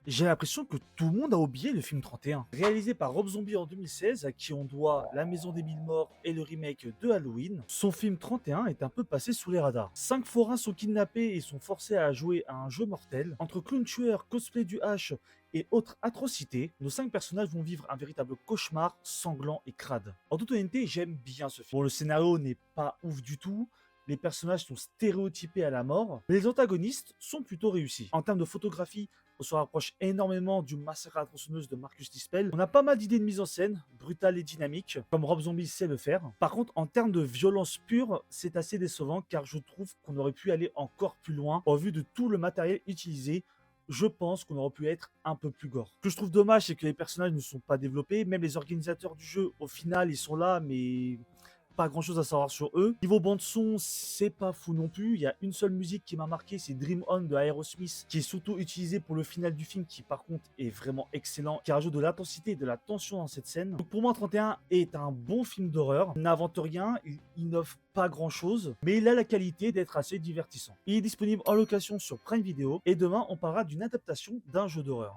J'ai l'impression que tout le monde a oublié le film 31. Réalisé par Rob Zombie en 2016, à qui on doit La Maison des Mille Morts et le remake de Halloween, son film 31 est un peu passé sous les radars. 5 forains sont kidnappés et sont forcés à jouer à un jeu mortel. Entre clown tueur, cosplay du H et autres atrocités, nos 5 personnages vont vivre un véritable cauchemar sanglant et crade. En toute honnêteté, j'aime bien ce film. Bon, le scénario n'est pas ouf du tout, les personnages sont stéréotypés à la mort, mais les antagonistes sont plutôt réussis. En termes de photographie, on se rapproche énormément du Massacre à la tronçonneuse de Marcus Nispel. On a pas mal d'idées de mise en scène, brutales et dynamiques, comme Rob Zombie sait le faire. Par contre, en termes de violence pure, c'est assez décevant car je trouve qu'on aurait pu aller encore plus loin au vu de tout le matériel utilisé. Je pense qu'on aurait pu être un peu plus gore. Ce que je trouve dommage, c'est que les personnages ne sont pas développés. Même les organisateurs du jeu, au final, ils sont là, mais pas grand chose à savoir sur eux. Niveau bande son, c'est pas fou non plus. Il y a une seule musique qui m'a marqué, c'est Dream On de Aerosmith, qui est surtout utilisée pour le final du film, qui par contre est vraiment excellent, qui rajoute de l'intensité et de la tension dans cette scène. Donc pour moi, 31 est un bon film d'horreur. Il n'invente rien, il innove pas grand chose, mais il a la qualité d'être assez divertissant. Il est disponible en location sur Prime Video, et demain on parlera d'une adaptation d'un jeu d'horreur.